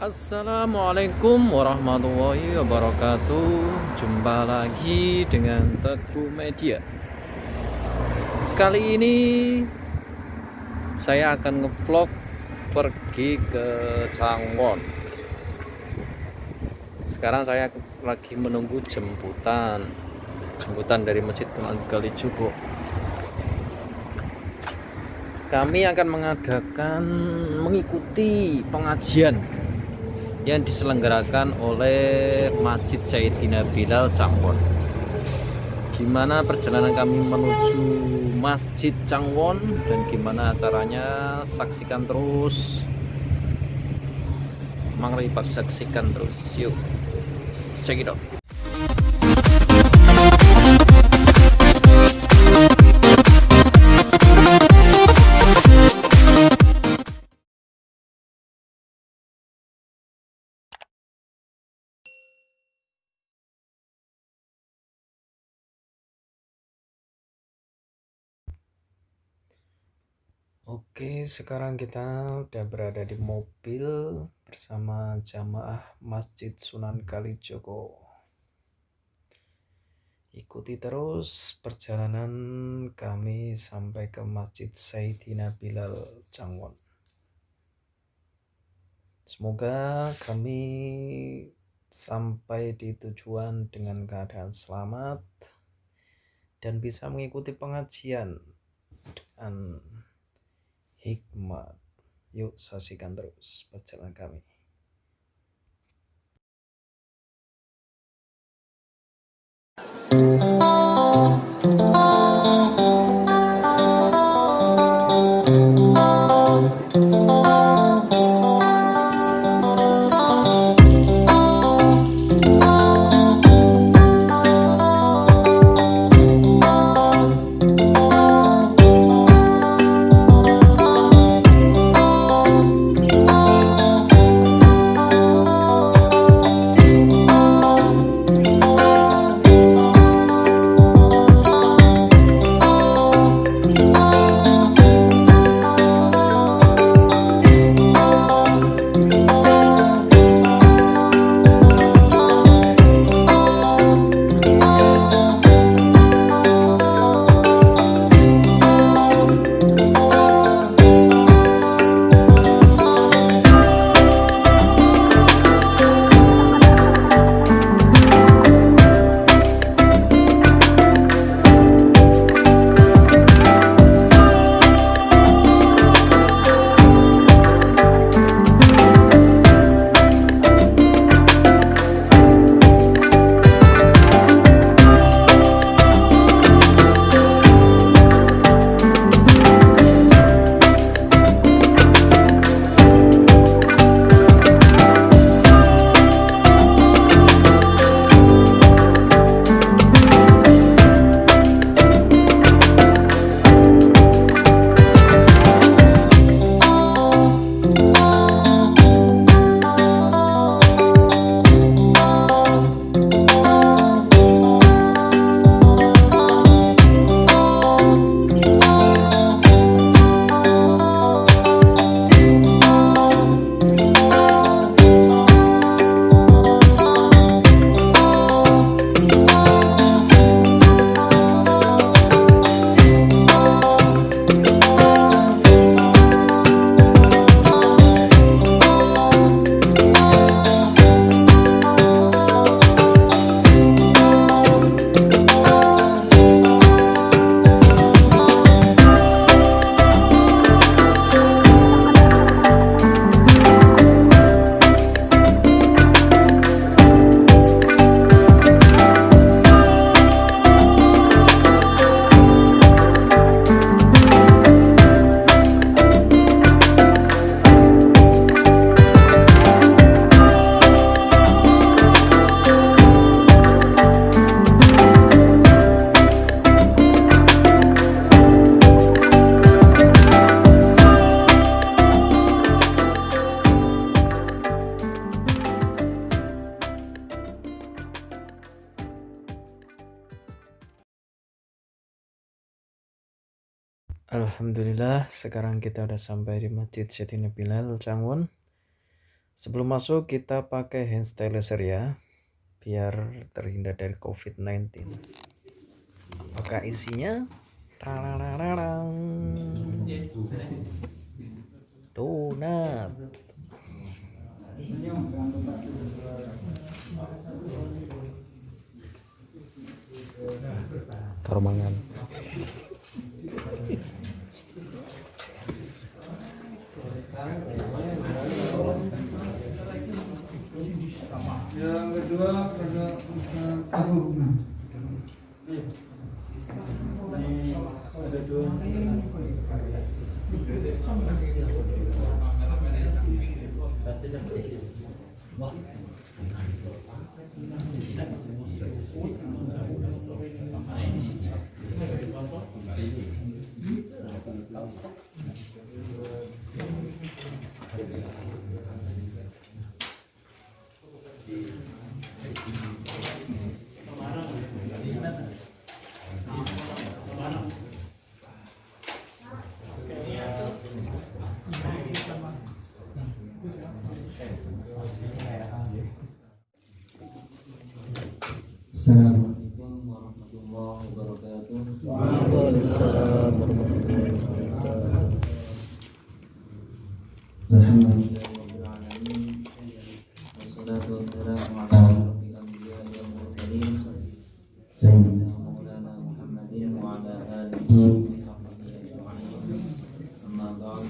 Assalamualaikum warahmatullahi wabarakatuh. Jumpa lagi dengan Teguh Media. Kali ini saya akan ngevlog pergi ke Cangwon. Sekarang saya lagi menunggu jemputan dari Masjid Sunan Kalijogo. Kami akan mengikuti pengajian yang diselenggarakan oleh Masjid Sayyidina Bilal Cangwon. Gimana perjalanan kami menuju Masjid Cangwon dan gimana acaranya, saksikan terus. Mari saksikan terus. Yuk, check it out. Oke, sekarang kita udah berada di mobil bersama jamaah Masjid Sunan Kalijogo. Ikuti terus perjalanan kami sampai ke Masjid Sayyidina Bilal Cangwon. Semoga kami sampai di tujuan dengan keadaan selamat dan bisa mengikuti pengajian dengan hikmat. Yuk, saksikan terus perjalanan kami. Alhamdulillah, sekarang kita udah sampai di Masjid Sayyidina Bilal Cangwon. Sebelum masuk kita pakai hand sanitizer ya, biar terhindar dari COVID-19. Apakah isinya? Tararararang. Donat. Tarumangan. Yang kedua pada tahu. Ini ada dua. Assalamualaikum warahmatullahi wabarakatuh. Waalaikumsalam warahmatullahi wabarakatuh. Alhamdulillahirabbil alamin. Wassalatu wassalamu ala asyrofil anbiya'i wal mursalin sayyidina maulana Muhammadin wa ala alihi wa sahbihi ajma'in. Amma ba'd.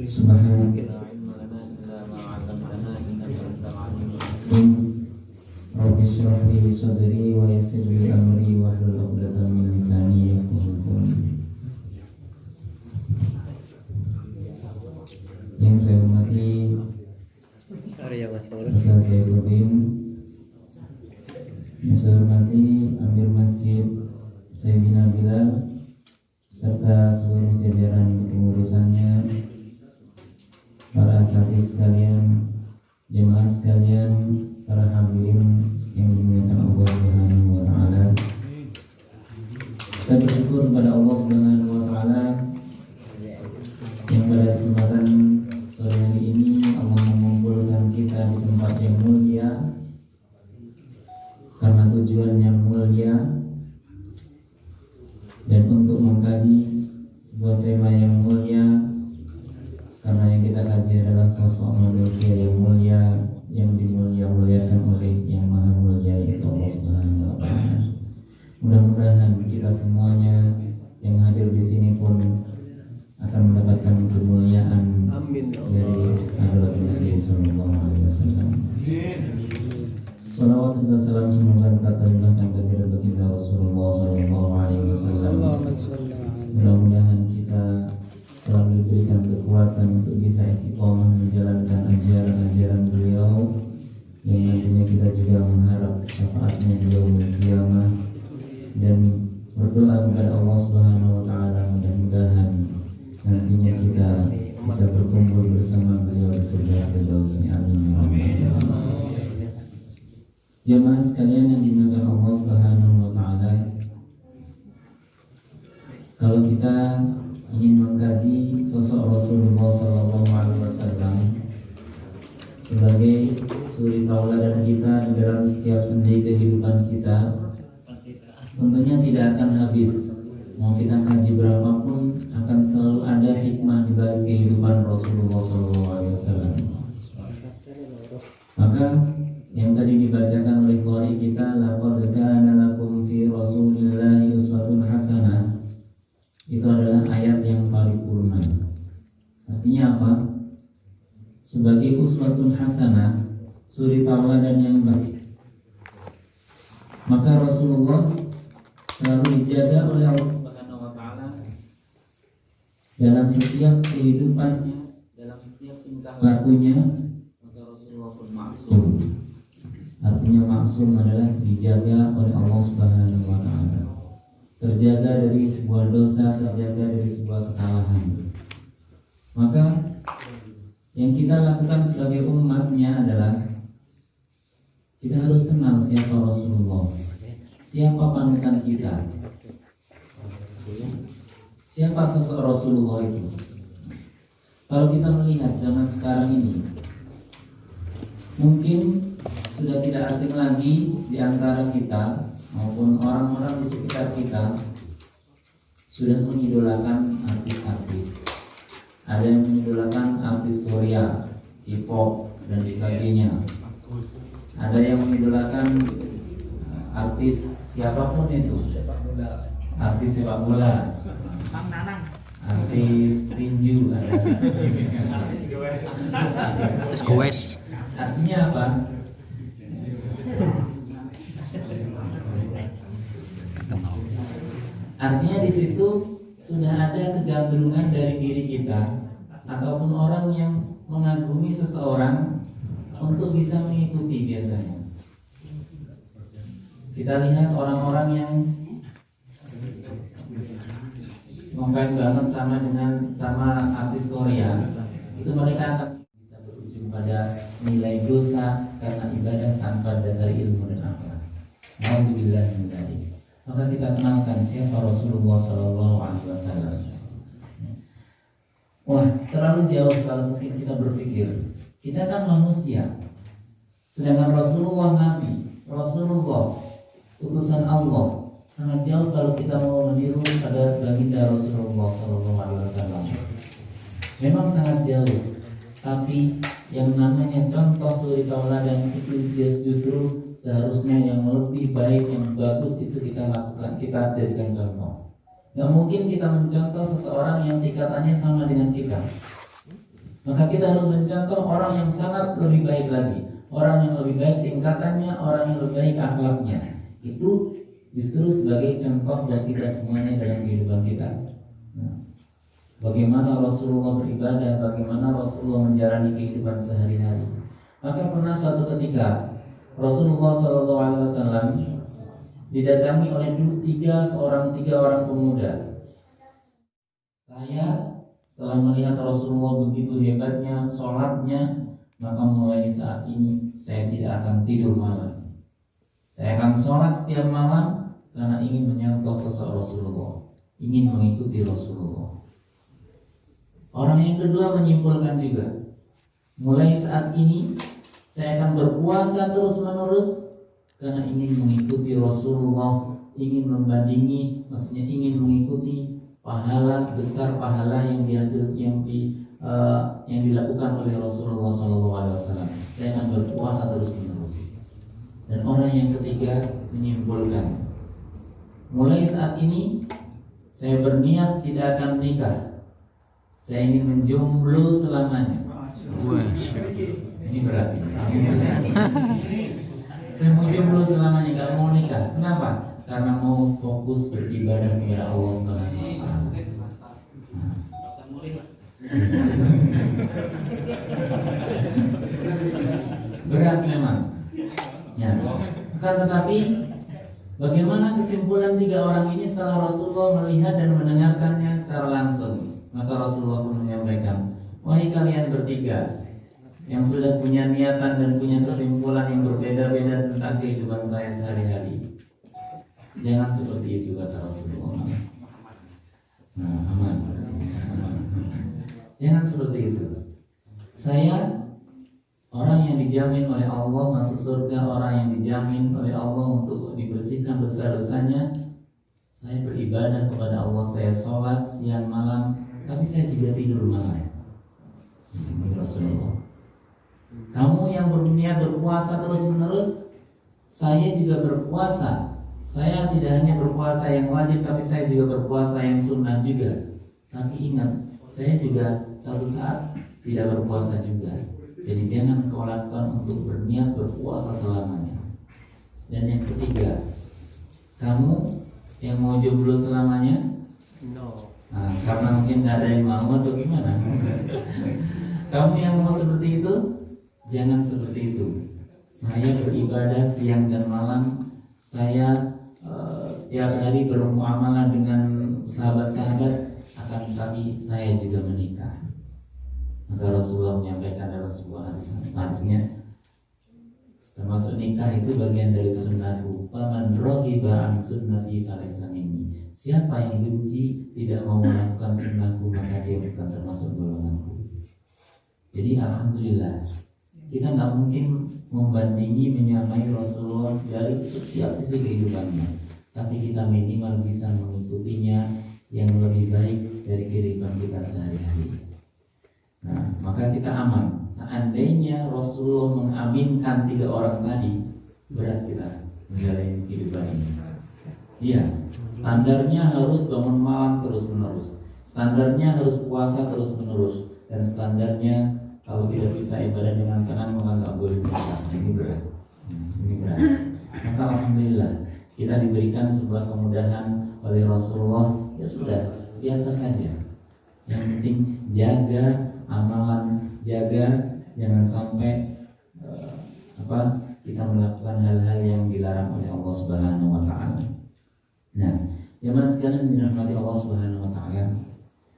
Subhanaka la ilma lana illa ma 'allamtana innaka antal alimul hakim. Rabbi shrah li sadri wa yassir li amri wahlul 'uqdatam min lisani yafqahu qawli. Yang saya hormati Ustaz Saifuddin, yang saya hormati Amir Masjid Sayyidina Bilal serta seluruh jajaran kepengurusannya, para asatidz sekalian, jemaah sekalian, para hadirin yang dimuliakan Allah Subhanahu wa taala. Kita bersyukur kepada Allah Subhanahu wa taala yang pada kesempatan sore hari ini Allah mengumpulkan kita di tempat yang mulia karena tujuan yang mulia dan untuk mengkaji sebuah tema yang mulia, karena yang kita kaji adalah sosok manusia yang mulia yang dimulia-muliakan oleh yang maha mulia, yaitu Allah Subhanahu wa taala. Mudah-mudahan kita semuanya yang hadir di sini pun akan mendapatkan kemuliaan dari Hadratul Nabi sallallahu alaihi wasallam. Salawat dan salam semoga tetap terlimpahkan kepada baginda Rasulullah sallallahu alaihi wasallam. Mudah-mudahan kita selalu diberikan kekuatan untuk bisa istiqomah menjalankan ajaran-ajaran beliau, yang nantinya kita juga mengharap syafaatnya di yaumil qiyamah, dan berdoa kepada Allah Subhanahu wa taala mudah-mudahan nantinya kita bisa berkumpul bersama beliau di surga Firdaus. Amin ya rabbal alamin. Jemaah sekalian yang dimuliakan Allah Subhanahu wa taala, kalau kita ingin mengkaji sosok Rasulullah sallallahu alaihi wasallam sebagai suri tauladan kita di dalam setiap sendi kehidupan kita, tentunya tidak akan habis. Mau kita kaji berapapun, akan selalu ada hikmah di balik kehidupan Rasulullah SAW. Maka yang tadi dibacakan oleh qari kita, laqad kana lakum fi Rasulillahi uswatun hasanah, itu adalah ayat yang paripurna. Artinya apa? Sebagai uswatun hasanah, suri tauladan yang baik, maka Rasulullah selalu dijaga oleh Allah Subhanahu wa taala dalam setiap kehidupannya, dalam setiap tingkah lakunya. Maka Rasulullah pun maksum. Artinya maksum adalah dijaga oleh Allah Subhanahu wa taala, terjaga dari sebuah dosa, terjaga dari sebuah kesalahan. Maka yang kita lakukan sebagai umatnya adalah kita harus kenal siapa Rasulullah, siapa panutan kita, siapa sosok Rasulullah itu. Kalau kita melihat zaman sekarang ini, mungkin sudah tidak asing lagi di antara kita maupun orang-orang di sekitar kita sudah mengidolakan artis-artis. Ada yang mengidolakan artis Korea, K-pop dan sebagainya. Ada yang mengidolakan artis siapapun itu, artis sepak bola, artis tinju, Terus goes. Artinya apa? Artinya di situ sudah ada kecenderungan dari diri kita ataupun orang yang mengagumi seseorang untuk bisa mengikuti biasanya. Kita lihat orang-orang yang ngefans banget sama artis Korea, itu mereka akan bisa berujung pada nilai dosa karena ibadah tanpa dasar ilmu dan akhlak. Alhamdulillah min dzalik. Maka kita kenalkan siapa Rasulullah SAW. Wah, terlalu jauh kalau mungkin kita berpikir. Kita kan manusia, sedangkan Rasulullah Nabi, Rasulullah utusan Allah. Sangat jauh kalau kita mau meniru pada baginda Rasulullah SAW. Memang sangat jauh, tapi yang namanya contoh suri tauladan itu justru seharusnya yang lebih baik, yang bagus itu kita lakukan, kita jadikan contoh. Gak mungkin kita mencontoh seseorang yang tingkatannya sama dengan kita. Maka kita harus mencontoh orang yang sangat lebih baik lagi, orang yang lebih baik tingkatannya, orang yang lebih baik akhlaknya. Itu justru sebagai contoh buat kita semuanya dalam kehidupan kita. Nah, bagaimana Rasulullah beribadah, bagaimana Rasulullah menjalani kehidupan sehari-hari. Maka pernah suatu ketika Rasulullah SAW didatangi oleh tiga orang pemuda. Saya setelah melihat Rasulullah begitu hebatnya sholatnya, maka mulai saat ini saya tidak akan tidur malam. Saya akan sholat setiap malam karena ingin menyontoh sosok Rasulullah, ingin mengikuti Rasulullah. Orang yang kedua menyimpulkan juga, mulai saat ini saya akan berpuasa terus-menerus karena ingin mengikuti Rasulullah, ingin membandingi, maksudnya ingin mengikuti pahala besar, pahala yang dilakukan oleh Rasulullah SAW. Saya akan berpuasa terus-menerus. Dan orang yang ketiga menyimpulkan, mulai saat ini saya berniat tidak akan menikah. Saya ingin menjomblo selamanya. Ini berat ini. Saya mau jomblo selamanya, gak mau nikah. Kenapa? Karena mau fokus beribadah kepada Allah Subhanahu wa Ta'ala. Berat memang. Ya. Tetapi bagaimana kesimpulan tiga orang ini setelah Rasulullah melihat dan mendengarkannya secara langsung? Maka Rasulullah pun menyampaikan, wahai kalian bertiga yang sudah punya niatan dan punya kesimpulan yang berbeda-beda tentang kehidupan saya sehari-hari, jangan seperti itu, kata Rasulullah. Nah, aman. Jangan seperti itu. Saya orang yang dijamin oleh Allah masuk surga, orang yang dijamin oleh Allah untuk dibersihkan dosa-dosanya. Saya beribadah kepada Allah, saya sholat siang malam, tapi saya juga tidur malam. Ini Rasulullah. Kamu yang berniat berpuasa terus-menerus, saya juga berpuasa. Saya tidak hanya berpuasa yang wajib, tapi saya juga berpuasa yang sunnah juga. Tapi ingat, saya juga suatu saat tidak berpuasa juga. Jadi jangan kau lakukan untuk berniat berpuasa selamanya. Dan yang ketiga, kamu yang mau jomblo selamanya? No. Nah, karena mungkin tidak ada yang mau atau gimana? Kamu yang mau seperti itu, jangan seperti itu. Saya beribadah siang dan malam. Saya setiap hari bermuamalah dengan sahabat-sahabat. Akan tetapi saya juga menikah. Maka Rasulullah menyampaikan dalam sebuah hadisnya, termasuk nikah itu bagian dari sunnahku. Faman raghiba an sunnati falaysa minni. Siapa yang benci tidak mau melakukan sunnahku, maka dia bukan termasuk golonganku. Jadi alhamdulillah kita nggak mungkin membandingi menyamai Rasulullah dari setiap sisi kehidupannya, tapi kita minimal bisa mengikutinya yang lebih baik dari kehidupan kita sehari-hari. Nah, maka kita aman. Seandainya Rasulullah mengaminkan 3 orang tadi, berat kita menjalani kehidupan ini. Iya, standarnya harus bangun malam terus-menerus. Standarnya harus puasa terus-menerus. Dan standarnya kalau tidak bisa ibadah dengan tenang maka nggak boleh puasa. Ini berat. Ini berat. Maka alhamdulillah kita diberikan sebuah kemudahan oleh Rasulullah. Ya sudah, biasa saja. Yang penting jaga amalan, jaga jangan sampai kita melakukan hal-hal yang dilarang oleh Allah Subhanahu wa taala. Nah, jemaah sekalian dirahmati Allah Subhanahu wa taala,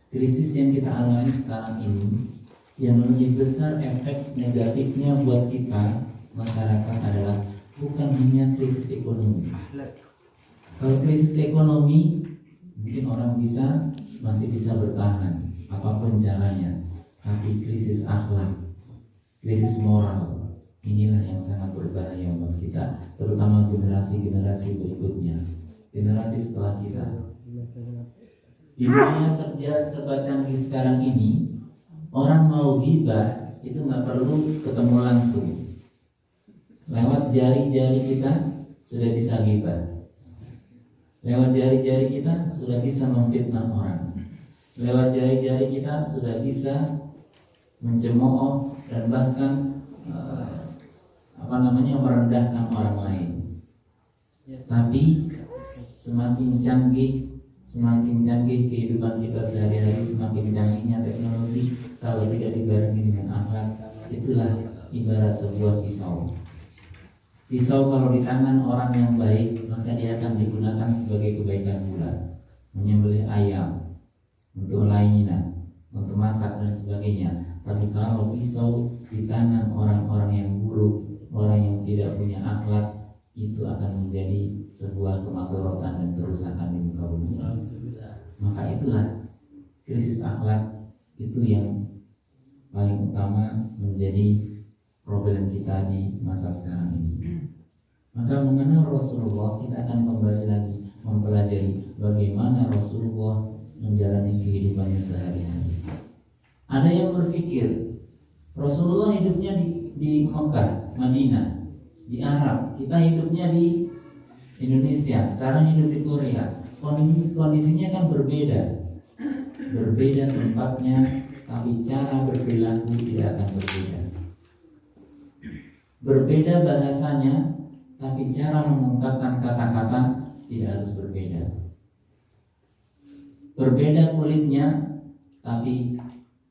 krisis yang kita alami sekarang ini yang lebih besar efek negatifnya buat kita masyarakat adalah bukan hanya krisis ekonomi. Kalau krisis ekonomi mungkin orang masih bisa bertahan apapun caranya, tapi krisis akhlak, krisis moral, inilah yang sangat berbahaya buat kita, terutama generasi-generasi berikutnya, generasi setelah kita. Di dunia serba canggih sekarang ini, orang mau ghibah itu nggak perlu ketemu langsung. Lewat jari-jari kita sudah bisa ghibah. Lewat jari-jari kita sudah bisa memfitnah orang. Lewat jari-jari kita sudah bisa mencemooh dan bahkan merendahkan orang lain. Tapi semakin canggih kehidupan kita sehari-hari, semakin canggihnya teknologi, kalau tidak dibarengi dengan akhlak, itulah ibarat sebuah pisau. Pisau kalau di tangan orang yang baik, maka dia akan digunakan sebagai kebaikan pula, menyembelih ayam, untuk lainnya, untuk masak dan sebagainya. Tapi kalau pisau di tangan orang-orang yang buruk, orang yang tidak punya akhlak, itu akan menjadi sebuah kemadaratan dan kerusakan di muka bumi. Maka itulah krisis akhlak itu yang paling utama menjadi problem kita di masa sekarang ini. Maka mengenal Rasulullah, kita akan kembali lagi mempelajari bagaimana Rasulullah menjalani kehidupannya sehari-hari. Ada yang berpikir Rasulullah hidupnya di Mekah, Madinah, di Arab, kita hidupnya di Indonesia, sekarang hidup di Korea. Kondisinya kan berbeda tempatnya, tapi cara berperilaku tidak akan berbeda. Berbeda bahasanya, tapi cara mengungkapkan kata-kata tidak harus berbeda. Berbeda kulitnya, tapi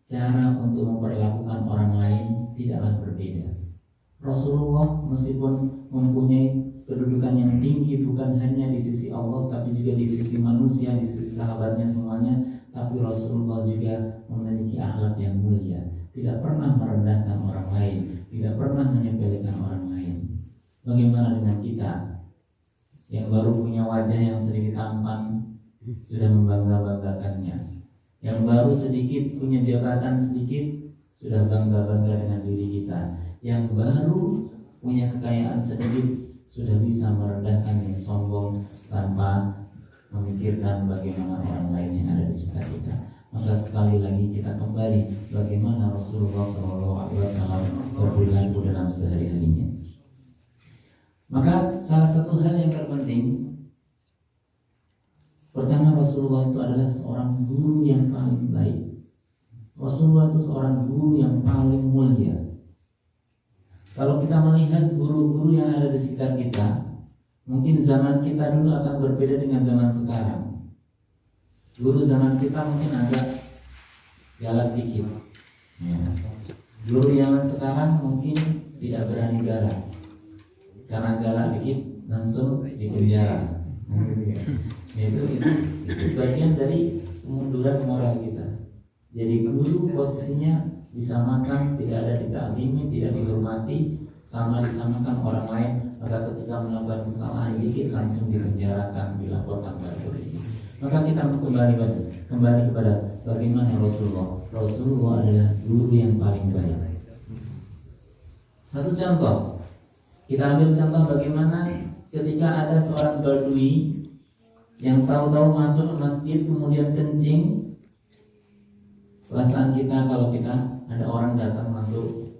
cara untuk memperlakukan orang lain tidaklah berbeda. Rasulullah meskipun mempunyai kedudukan yang tinggi bukan hanya di sisi Allah tapi juga di sisi manusia, di sisi sahabatnya semuanya, tapi Rasulullah juga memiliki akhlak yang mulia, tidak pernah merendahkan orang lain, tidak pernah menyepelekan orang lain. Bagaimana dengan kita yang baru punya wajah yang sedikit tampan sudah membangga-banggakannya, yang baru sedikit punya jabatan sedikit sudah bangga-bangga dengan diri kita, yang baru punya kekayaan sedikit sudah bisa merendahkan yang sombong tanpa memikirkan bagaimana orang lain yang ada di sekitar kita. Maka sekali lagi kita kembali bagaimana Rasulullah SAW berperilaku dalam sehari-harinya. Maka salah satu hal yang terpenting, pertama Rasulullah itu adalah seorang guru yang paling baik. Rasulullah itu seorang guru yang paling mulia. Kalau kita melihat guru-guru yang ada di sekitar kita, mungkin zaman kita dulu akan berbeda dengan zaman sekarang. Guru zaman kita mungkin agak galak dikit. Ya. Guru zaman sekarang mungkin tidak berani galak, karena galak dikit langsung dipenjara. Itu bagian dari kemunduran moral kita. Jadi guru posisinya disamakan, tidak ada ditaklimi, tidak dihormati, sama disamakan orang lain. Maka ketika melakukan kesalahan dikit langsung dipenjarakan, dilaporkan pada polisi. Maka kita kembali kepada bagaimana Rasulullah. Rasulullah adalah guru yang paling baik. Satu contoh, kita ambil contoh bagaimana ketika ada seorang badui yang tahu-tahu masuk ke masjid kemudian kencing. Perasaan kita kalau kita ada orang datang masuk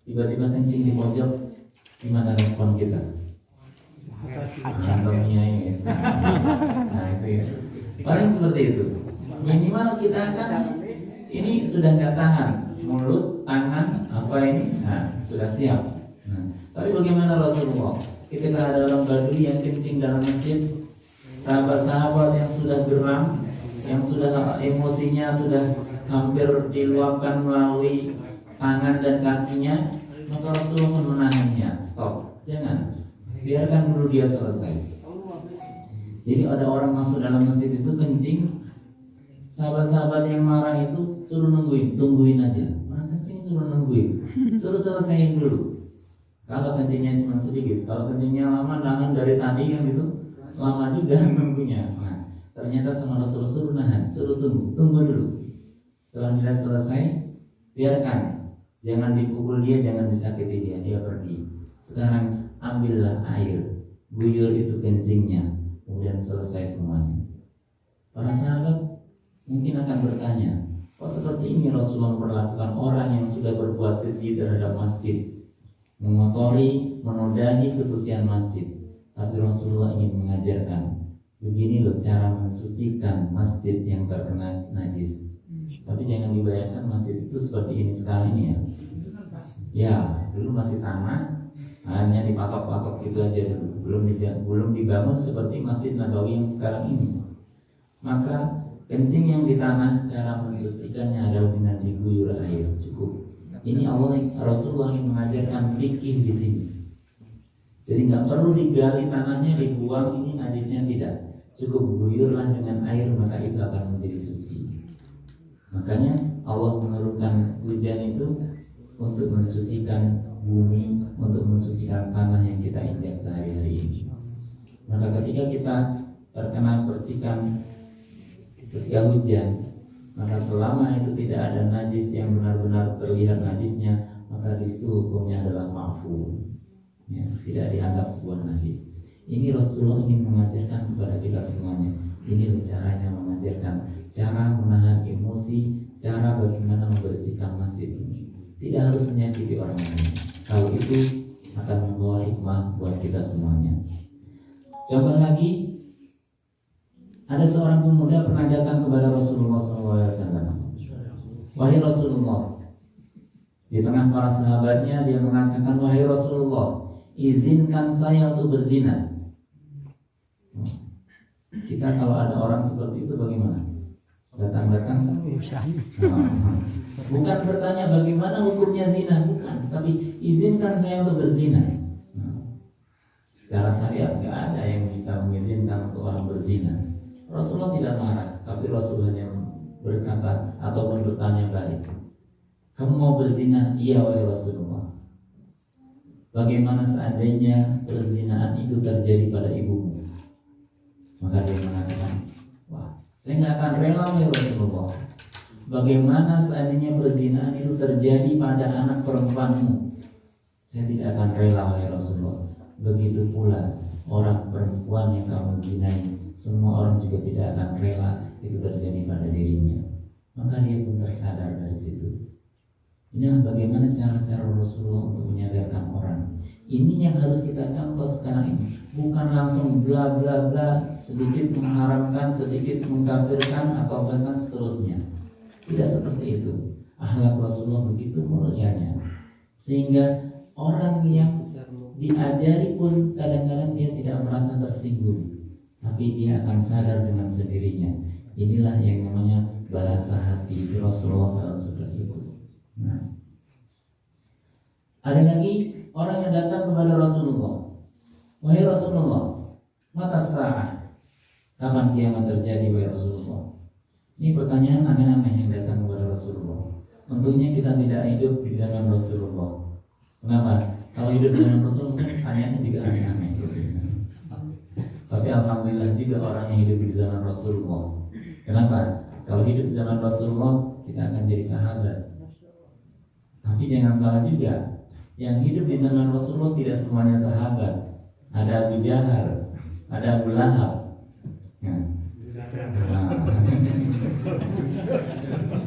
tiba-tiba kencing di pojok, gimana respon kita? Contohnya ini, nah itu ya. Paling seperti itu. Minimal kita kan ini sudah nggak tahan, mulut, tangan, apa ini, nah sudah siap. Nah, tapi bagaimana Rasulullah? Ketika ada orang badui yang kencing dalam masjid, sahabat-sahabat yang sudah geram, yang sudah emosinya sudah hampir diluapkan melalui tangan dan kakinya, maka Rasulullah pun menahannya. Stop, jangan, biarkan dulu dia selesai. Jadi ada orang masuk dalam masjid itu kencing, sahabat-sahabat yang marah itu suruh tungguin aja. Orang kencing suruh nungguin, suruh selesaiin dulu. Kalau kencingnya cuma sedikit, kalau kencingnya lama, nahan dari tadi kan gitu, lama juga nunggunya. Nah, ternyata sama Rasulullah suruh nahan, suruh tunggu dulu. Setelah dia selesai, biarkan, jangan dipukul dia, jangan disakiti dia pergi. Sekarang ambillah air, guyur itu kencingnya, kemudian selesai semuanya. Para sahabat mungkin akan bertanya, kok seperti ini Rasulullah memperlakukan orang yang sudah berbuat keji terhadap masjid, mengotori, menodai kesucian masjid. Tapi Rasulullah ingin mengajarkan, begini loh cara mensucikan masjid yang terkena najis. Tapi jangan dibayangkan masjid itu seperti ini sekarang ini ya. Ya, dulu masih tanah, hanya dipatok-patok gitu aja dulu. Belum dibangun seperti Masjid Nabawi yang sekarang ini. Maka kencing yang di tanah, cara mensucikannya adalah dengan diguyur air, cukup. Ini Rasulullah ingin mengajarkan fikih di sini. Jadi nggak perlu digali tanahnya, dibuang ini najisnya, tidak. Cukup guyurlah dengan air, maka itu akan menjadi suci. Makanya Allah menurunkan hujan itu untuk mensucikan bumi, untuk mensucikan tanah yang kita injak sehari-hari ini. Maka ketika kita terkena percikan ketika hujan, maka selama itu tidak ada najis yang benar-benar terlihat najisnya, maka di situ hukumnya adalah ma'fu, ya, tidak dianggap sebuah najis. Ini Rasulullah ingin mengajarkan kepada kita semuanya. Ini caranya mengajarkan cara menahan emosi, cara bagaimana membersihkan masjid ini. Tidak harus menyakiti orang lain. Kalau itu akan membawa hikmah buat kita semuanya. Coba lagi, ada seorang pemuda pernah datang kepada Rasulullah SAW. Wahai Rasulullah, di tengah para sahabatnya dia mengatakan, wahai Rasulullah, izinkan saya untuk berzina. Kita kalau ada orang seperti itu bagaimana? Datang-datang bukan bertanya bagaimana hukumnya zina, bukan, tapi izinkan saya untuk berzina. Secara syariat nggak ada yang bisa mengizinkan untuk orang berzina. Rasulullah tidak marah, tapi Rasulullah hanya berkata ataupun bertanya balik, kamu mau berzina? Iya wahai Rasulullah. Bagaimana seandainya perzinaan itu terjadi pada ibumu? Maka dia mengatakan, wah, saya nggak akan rela wahai Rasulullah. Bagaimana seandainya perzinahan itu terjadi pada anak perempuanmu? Saya tidak akan rela wahai Rasulullah. Begitu pula orang perempuan yang kamu zinai, semua orang juga tidak akan rela itu terjadi pada dirinya. Maka dia pun tersadar dari situ. Inilah bagaimana cara-cara Rasulullah untuk menyadarkan orang. Ini yang harus kita contoh sekarang ini. Bukan langsung bla bla bla, sedikit mengharamkan, sedikit mengkafirkan, atau bahkan seterusnya. Tidak seperti itu. Akhlak Rasulullah begitu mulianya, sehingga orang yang diajari pun kadang-kadang dia tidak merasa tersinggung, tapi dia akan sadar dengan sendirinya. Inilah yang namanya bahasa hati. Rasulullah selalu seperti itu. Nah, ada lagi orang yang datang kepada Rasulullah, wahai Rasulullah, mata sa'ah, kapan kiamat terjadi wahai Rasulullah? Ini pertanyaan aneh-aneh yang datang kepada Rasulullah. Tentunya kita tidak hidup di zaman Rasulullah. Kenapa? Kalau hidup di zaman Rasulullah, pertanyaannya juga aneh-aneh. Tapi alhamdulillah juga orang yang hidup di zaman Rasulullah. Kenapa? Kalau hidup di zaman Rasulullah kita akan jadi sahabat. Tapi jangan salah juga, yang hidup di zaman Rasulullah tidak semuanya sahabat. Ada Abu Jahal, ada Abu Lahab.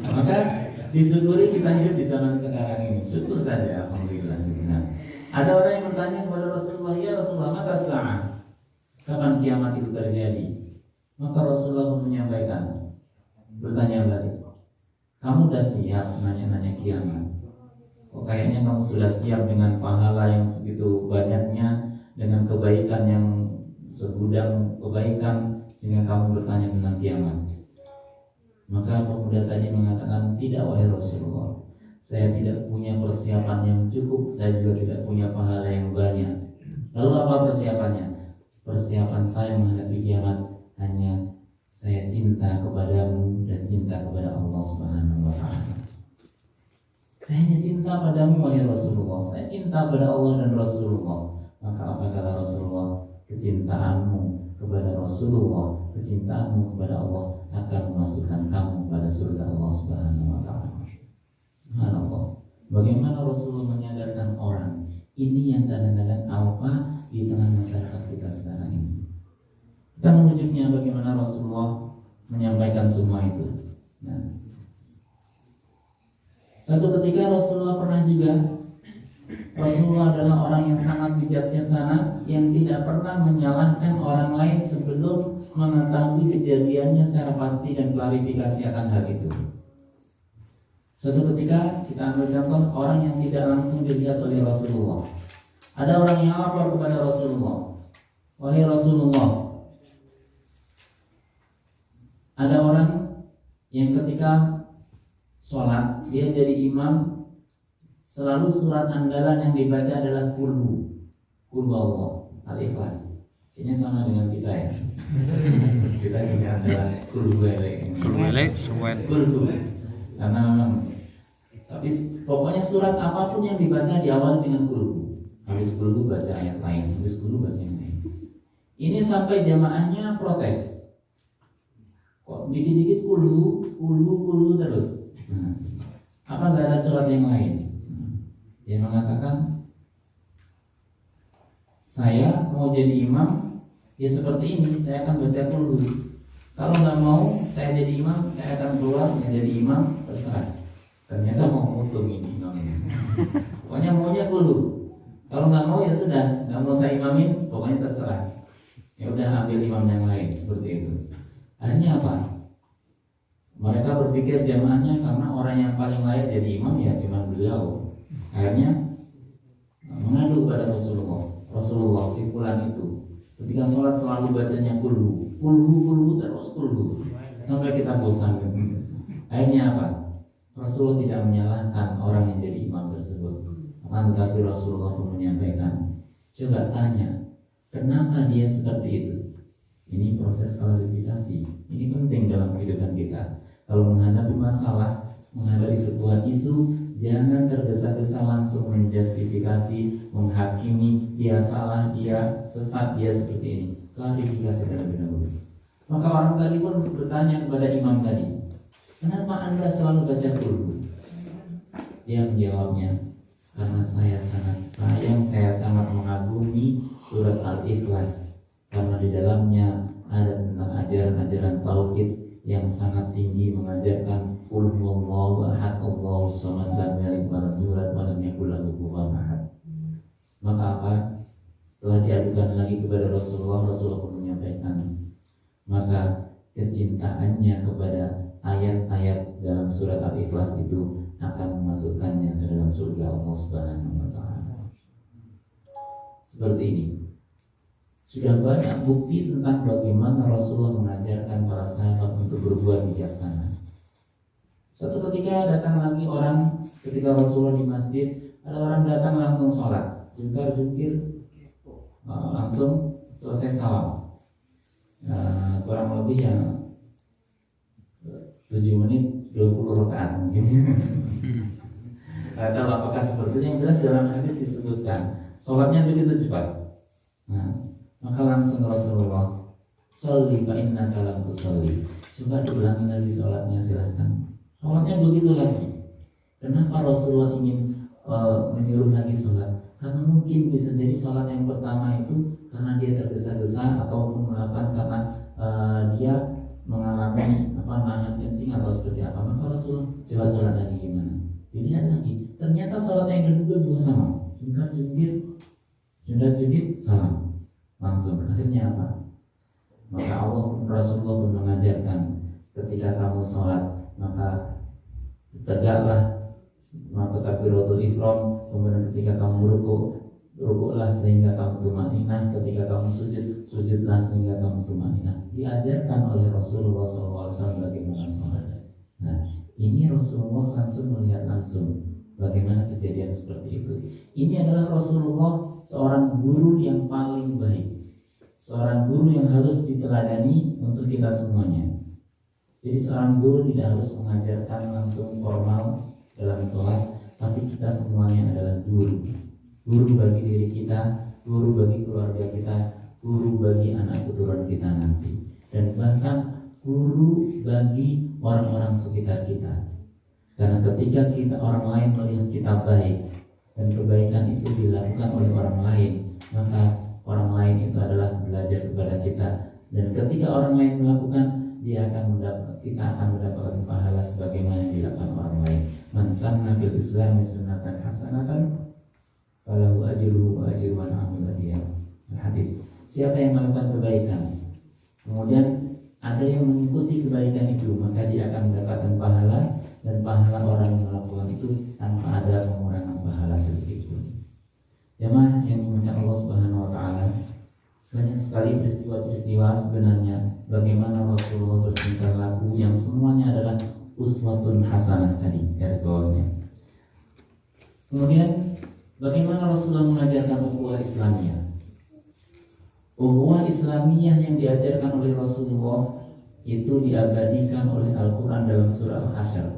Maka disyukuri kita hidup di zaman sekarang ini. Syukur saja, alhamdulillah. Ada orang yang bertanya kepada Rasulullah, ya Rasulullah, mata sa'ah? Kapan kiamat itu terjadi? Maka Rasulullah pun menyampaikan, bertanya balik, kamu sudah siap nanya-nanya kiamat? Kok kayaknya kamu sudah siap dengan pahala yang segitu banyaknya, dengan kebaikan yang segudang kebaikan, sehingga kamu bertanya tentang kiamat? Maka pemuda tadi mengatakan, tidak wahai Rasulullah, saya tidak punya persiapan yang cukup, saya juga tidak punya pahala yang banyak. Lalu apa persiapannya? Persiapan saya menghadapi kiamat hanya saya cinta kepadamu dan cinta kepada Allah Subhanahu wa Ta'ala. Saya hanya cinta padamu wahai Rasulullah, saya cinta pada Allah dan Rasulullah. Maka apa kata Rasulullah? Kecintaanmu kepada Rasulullah, kecintaanmu kepada Allah akan memasukkan kamu pada surga Allah Subhanahu wa Ta'ala. Subhanallah. Bagaimana Rasulullah menyadarkan orang? Ini yang kadang-kadang alpa di tengah masyarakat kita sekarang ini. Kita merujuknya bagaimana Rasulullah menyampaikan semua itu. Nah, suatu ketika Rasulullah pernah juga, Rasulullah adalah orang yang sangat bijaksana, yang tidak pernah menyalahkan orang lain sebelum mengetahui kejadiannya secara pasti dan klarifikasi akan hal itu. Suatu ketika kita ambil contoh orang yang tidak langsung dilihat oleh Rasulullah. Ada orang yang lapor kepada Rasulullah, wahai Rasulullah, ada orang yang ketika sholat dia jadi imam, selalu surat andalan yang dibaca adalah Qul Allah, Al-Ikhlas. Kayaknya sama dengan kita ya. Kita punya andalan Qul karena memang, tapi pokoknya surat apapun yang dibaca diawali dengan Qul. Habis Qul baca ayat lain, habis Qul baca yang lain. Ini sampai jamaahnya protes. Kok dikit-dikit Qul terus? Apa nggak ada surat yang lain? Dia mengatakan, saya mau jadi imam, ya seperti ini, saya akan baca Qul. Kalau nggak mau saya jadi imam, saya akan keluar menjadi imam, terserah. Ternyata mau untung ini imamnya. Pokoknya maunya Qul. Kalau nggak mau ya sudah, nggak mau saya imamin, pokoknya terserah. Ya udah ambil imam yang lain, seperti itu. Akhirnya apa? Mereka berpikir jamaahnya karena orang yang paling layak jadi imam ya cuma beliau. Akhirnya mengadu pada Rasulullah si fulan itu. Ketika sholat selalu bacanya Qul terus Qul sampai kita bosan. Akhirnya apa? Rasulullah tidak menyalahkan orang yang jadi imam tersebut. Akan tetapi Rasulullah pun menyampaikan, coba tanya, kenapa dia seperti itu? Ini proses klarifikasi. Ini penting dalam kehidupan kita. Kalau menghadapi masalah, menghadapi sebuah isu, jangan tergesa-gesa langsung menjustifikasi, menghakimi, dia salah, dia sesat, dia seperti ini. Klarifikasi terlebih dahulu. Maka orang tadi pun bertanya kepada imam tadi, kenapa Anda selalu baca Qul? Dia menjawabnya, karena saya sangat sayang, saya sangat mengagumi surat Al-Ikhlas, karena di dalamnya ada tentang ajaran-ajaran tauhid yang sangat tinggi, mengajarkan Qul huwallahu ahad, Allahus samad, lam yalid walam yulad walam yakul lahu kufuwan ahad. Maka apa? Setelah diadukan lagi kepada Rasulullah, Rasulullah pun menyampaikan, maka kecintaannya kepada ayat-ayat dalam surat Al-Ikhlas itu akan memasukkannya ke dalam surga Allah Subhanahu wa Ta'ala. Seperti ini. Sudah banyak bukti tentang bagaimana Rasulullah mengajarkan para sahabat untuk berbuat bijaksana. Suatu ketika datang lagi orang, ketika Rasulullah di masjid, ada orang datang langsung sholat, jungkir-jungkir, langsung selesai salam. Kurang lebih yang 7 menit 20 rakaat mungkin. Tidak tahu apakah seperti itu, yang jelas dalam hadis disebutkan sholatnya begitu cepat. Maka langsung Rasulullah Sholli fa innaka lam tusolli. Coba diulangi lagi sholatnya, silahkan. Sholatnya begitu lagi. Kenapa Rasulullah ingin menyuruh lagi sholat? Karena mungkin bisa jadi sholat yang pertama itu karena dia tergesa-gesa ataupun melakukan karena dia mengalami nahan kencing atau seperti apa. Maka Rasulullah coba sholat lagi gimana? Dilihat lagi. Ternyata sholat yang kedua juga sama. Jundar-jundir salam. Langsung. Akhirnya apa? Maka Rasulullah pun mengajarkan ketika kamu sholat maka tegaklah, maka takbiratul ihram, kemudian ketika kamu rukuklah sehingga kamu tumaninah, ketika kamu sujudlah sehingga kamu tumaninah. Diajarkan oleh Rasulullah SAW bagaimana sholat. Nah, ini Rasulullah langsung melihat langsung bagaimana kejadian seperti itu. Ini adalah Rasulullah, seorang guru yang paling baik, seorang guru yang harus diteladani untuk kita semuanya. Jadi seorang guru tidak harus mengajarkan langsung formal dalam kelas, tapi kita semuanya adalah guru. Guru bagi diri kita, guru bagi keluarga kita, guru bagi anak keturunan kita nanti, dan bahkan guru bagi orang-orang sekitar kita. Karena ketika orang lain melihat kita baik dan kebaikan itu dilakukan oleh orang lain, maka orang lain itu adalah belajar kepada kita. Dan ketika orang lain melakukan, kita akan mendapatkan pahala sebagaimana yang dilakukan orang lain. Man sanna fil Islami sunnatan hasanatan falahu ajruhu wa ajru man amila biha. Hadits. Siapa yang melakukan kebaikan, kemudian ada yang mengikuti kebaikan itu, maka dia akan mendapatkan pahala, dan pahala orang yang melakukan itu tanpa ada pengurangan pahala sedikit pun. Jemaah yang dimuliakan Allah Subhanahu wa taala, banyak sekali peristiwa-peristiwa sebenarnya bagaimana Rasulullah bertingkah laku yang semuanya adalah uswatun hasanah tadi garis bawahnya. Kemudian bagaimana Rasulullah mengajarkan ukhuwah Islamiyah. Ukhuwah Islamiyah yang diajarkan oleh Rasulullah itu diabadikan oleh Al-Quran dalam surah Al-Hasyr.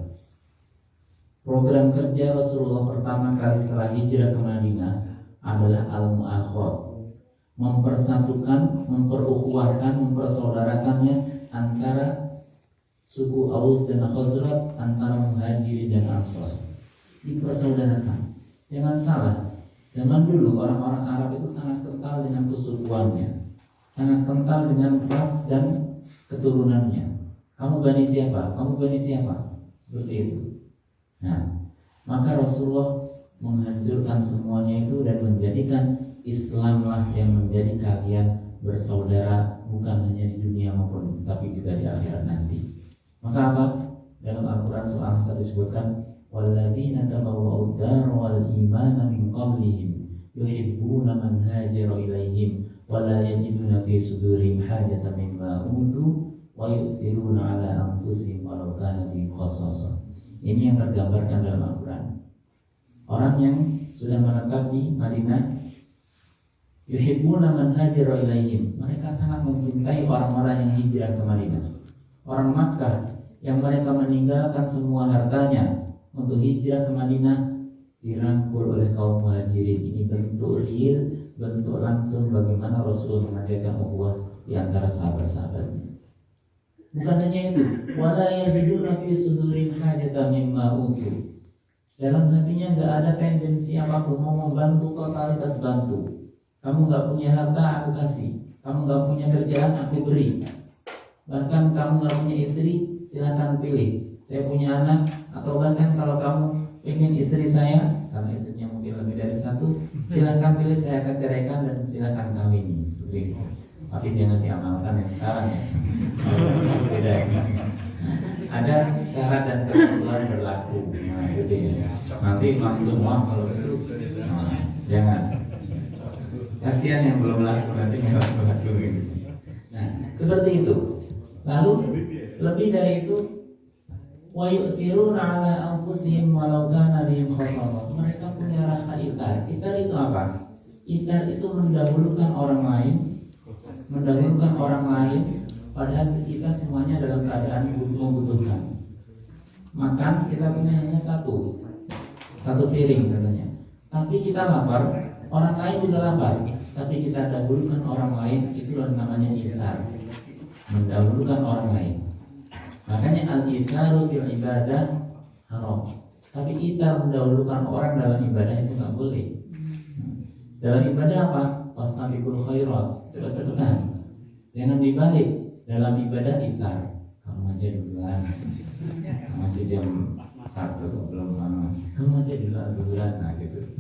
Program kerja Rasulullah pertama kali setelah hijrah ke Madinah adalah Al-Mu'akhad, mempersatukan, memperukhuwahkan, mempersaudarakannya antara suku Aus dan Khazraj, antara Muhajirin dan Ansar. Dipersaudarakan. Jangan salah, zaman dulu orang-orang Arab itu sangat kental dengan kesukuannya, sangat kental dengan ras dan keturunannya. Kamu Bani siapa? Kamu Bani siapa? Seperti itu. Nah, maka Rasulullah menghancurkan semuanya itu dan menjadikan Islamlah yang menjadi kalian bersaudara, bukan hanya di dunia maupun tapi juga di akhirat nanti. Maka apa? Dalam Al-Quran surah Al-Asr disebutkan walladzina tabawwa'ud dar wal imana min qablihim yuhibbuna man hajara ilaihim wa la yajiduna fi sudurihim hajatan mimma utu wa yu'thiruna ala anfusihim walau kana bihim khassasah. Ini yang tergambarkan dalam Al-Quran. Orang yang sudah menetap di Madinah, yuhibbuna man hajara ilaihim, mereka sangat mencintai orang-orang yang hijrah ke Madinah. Orang Makkah yang mereka meninggalkan semua hartanya untuk hijrah ke Madinah dirangkul oleh kaum Muhajirin. Ini bentuk real, bentuk langsung bagaimana Rasulullah mengajarkan ukhuwah di antara sahabat-sahabatnya. Bukan hanya itu, wala yajiduna fi sudurihim hajatan mimma utu. Dalam hatinya enggak ada tendensi apapun, mau membantu totalitas bantu. Kamu enggak punya harta, aku kasih. Kamu enggak punya kerjaan, aku beri. Bahkan kamu enggak punya istri, silakan pilih. Saya punya anak, atau bahkan kalau kamu ingin istri saya, karena istrinya mungkin lebih dari satu, silakan pilih, saya akan ceraikan dan silakan kawin. Seperti itu. Tapi jangan diamalkan yang sekarang ya. Beda ini. Ada syarat dan ketentuan berlaku. Nah itu ya. Nanti langsung kalau itu jangan. Kasihan yang belum laku nanti nggak berlaku. Nah seperti itu. Lalu lebih dari itu, wa yu'thiruna ala anfusihim walau kana bihim khassasah. Mereka punya rasa itar. Itar itu apa? Itar itu mendahulukan orang lain, mendahulukan orang lain, padahal kita semuanya dalam keadaan membutuhkan. Makan kita punya hanya satu piring contohnya. Tapi kita lapar, orang lain juga lapar. Tapi kita dahulukan orang lain, itulah namanya ikhtar. mendahulukan orang lain. Makanya al-itharu fil ibadah haram. Tapi kita mendahulukan orang dalam ibadah itu nggak boleh. Dalam ibadah apa? Fastabiqul khairat, cepat-cepatan. Jangan dibalik. Dalam ibadah itsar. Kamu aja duluan. Masih jam 1 belum bangun. Kamu aja duluan, nah gitu.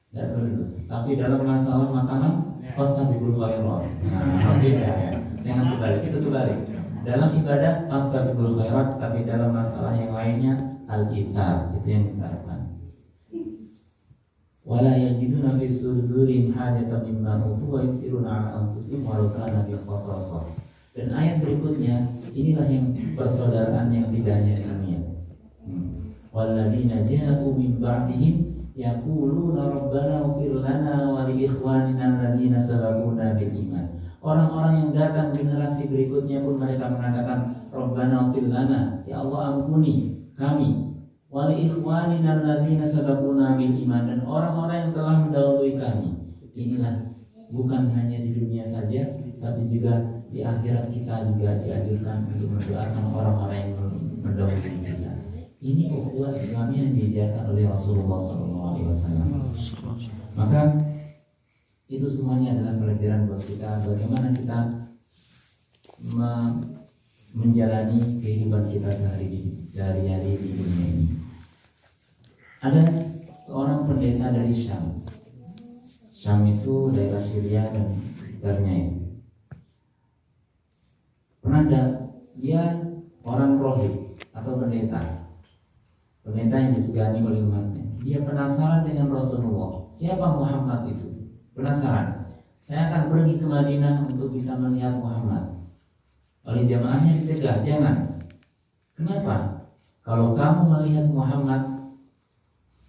Tidak seperti itu. Tapi dalam masalah makanan, fastabiqul khairat. Nah, beda ya. Jangan dibalik. Itu kebalik. Dalam ibadah fastabiqul khairat, tapi dalam masalah yang lainnya al-itsar. Itu yang kita harapkan. Wala yajiduna fi sudurihim hajatan mimma utu wa yusiruna ala anfusihim walau kana bil qasasah. Dan ayat berikutnya, inilah yang persaudaraan yang tidak hanya ilmiah. Walladzina ja'u min ba'dihim yaquluna rabbana ighfir lana wa li ikhwanina alladzina sabaquna bil iman. Orang-orang yang datang generasi berikutnya pun mereka mengatakan rabbana ighfir lana, ya Allah ampuni kami, wa li ikhwanina alladzina sabaquna bil iman, dan orang-orang yang telah mendahului kami. Inilah bukan hanya di dunia saja, tapi juga di akhirat kita juga dianjurkan untuk mendoakan orang-orang yang mendahului kita. Ini ukhuwah Islamiyah yang diajarkan oleh Rasulullah SAW. Maka itu semuanya adalah pelajaran buat kita bagaimana kita menjalani kehidupan kita sehari-hari di dunia ini. Ada seorang pendeta dari Syam. Syam itu daerah Syria dan sekitarnya itu. Pernah dia orang rohib atau pendeta yang disegani oleh umatnya. Dia penasaran dengan Rasulullah. Siapa Muhammad itu? Penasaran. Saya akan pergi ke Madinah untuk bisa melihat Muhammad. Oleh jamaahnya dicegah, jangan. Kenapa? Kalau kamu melihat Muhammad,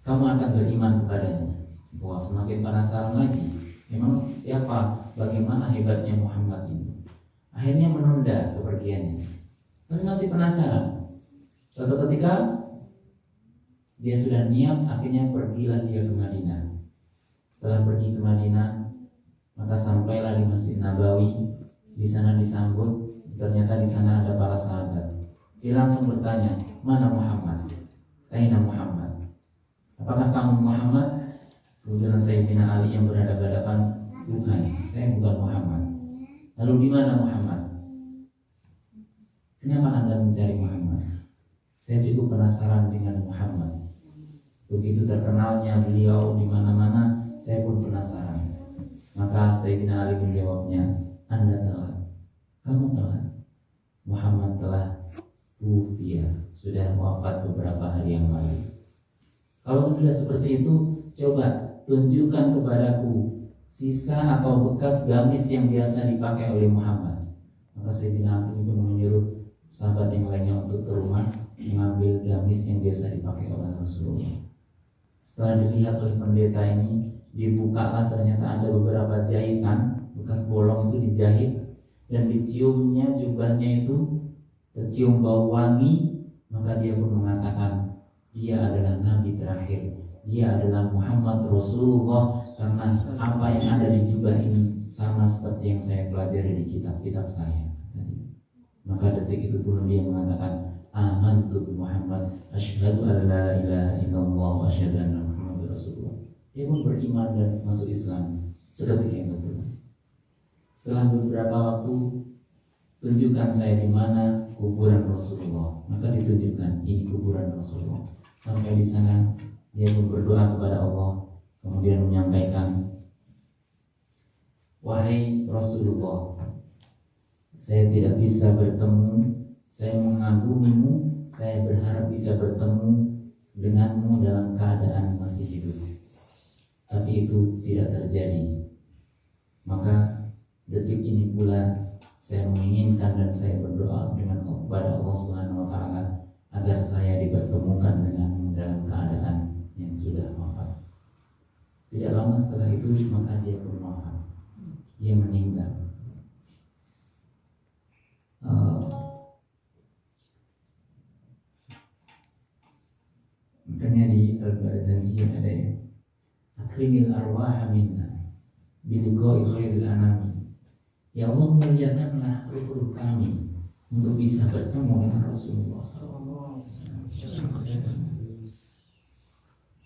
kamu akan beriman kepadanya. Wah, semakin penasaran lagi. Memang siapa, bagaimana hebatnya Muhammad ini? Akhirnya menunda kepergiannya. Tapi masih penasaran. Suatu ketika dia sudah niat, akhirnya pergilah dia ke Madinah. Setelah pergi ke Madinah, maka sampailah di Masjid Nabawi. Di sana disambut. Ternyata di sana ada para sahabat. Dia langsung bertanya, mana Muhammad? Aina Muhammad? Apakah kamu Muhammad? Kemudian Sayyidina Ali yang berhadapan-hadapan, bukan, saya bukan Muhammad. Lalu di mana Muhammad? Kenapa Anda mencari Muhammad? Saya cukup penasaran dengan Muhammad. Begitu terkenalnya beliau di mana-mana, saya pun penasaran. Maka Sayyidina Ali menjawabnya, Anda telah, kamu telah, Muhammad telah tufiya, sudah wafat beberapa hari yang lalu. Kalau sudah seperti itu, coba tunjukkan kepadaku sisa atau bekas gamis yang biasa dipakai oleh Muhammad. Maka Sayyidina Ali pun menyuruh sahabat yang lainnya untuk ke rumah mengambil gamis yang biasa dipakai oleh Rasulullah. Setelah dilihat oleh pendeta ini, dibukalah, ternyata ada beberapa jahitan, bekas bolong itu dijahit, dan diciumnya jubahnya itu tercium bau wangi. Maka dia pun mengatakan, dia adalah Nabi terakhir, dia adalah Muhammad Rasulullah, karena apa yang ada di jubah ini sama seperti yang saya pelajari di kitab-kitab saya. Maka detik itu pun dia mengatakan, amantu bi Muhammad, asyhadu an la ilaha illallah wa asyhadu anna Muhammadar Rasulullah. Dia pun beriman dan masuk Islam seketika itu pun. Setelah beberapa waktu, tunjukkan saya di mana kuburan Rasulullah. Maka ditunjukkan, ini kuburan Rasulullah. Sampai di sana dia pun berdoa kepada Allah, kemudian menyampaikan, wahai Rasulullah, saya tidak bisa bertemu, saya mengagumimu, saya berharap bisa bertemu denganmu dalam keadaan masih hidup. Tapi itu tidak terjadi. Maka detik ini pula saya menginginkan dan saya berdoa dengan kepada Allah Subhanahu wa taala agar saya dipertemukan denganmu dalam keadaan yang sudah wafat. Tidak lama setelah itu maka dia pun wafat. Dia meninggal. Makanya di Al-Barzanji ada ya, akrimil arwah minna biliqa'i khairil anami. Ya Allah, muliakanlah ruh kami untuk bisa bertemu dengan Rasulullah SAW.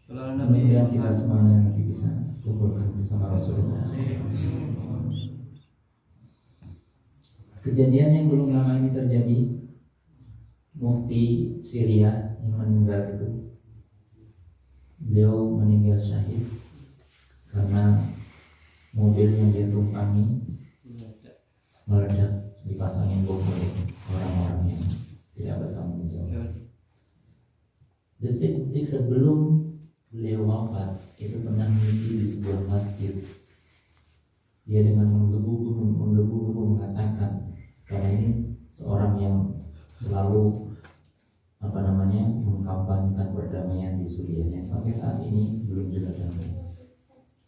Mudah-mudahan kita semuanya nanti bisa kumpulkan bersama Rasulullah. Kejadian yang belum lama ini terjadi, Mufti Syria yang meninggal itu, beliau meninggal syahid karena mobil yang dia tumpangi meledak, dipasangin bom oleh orang-orang yang tidak bertanggung jawab. Detik-detik sebelum beliau wafat itu pernah misi di sebuah masjid. Dia dengan menggebu-gebu mengatakan, karena ini seorang yang selalu mengkampanyekan perdamaian di Suriah yang sampai saat ini belum juga damai.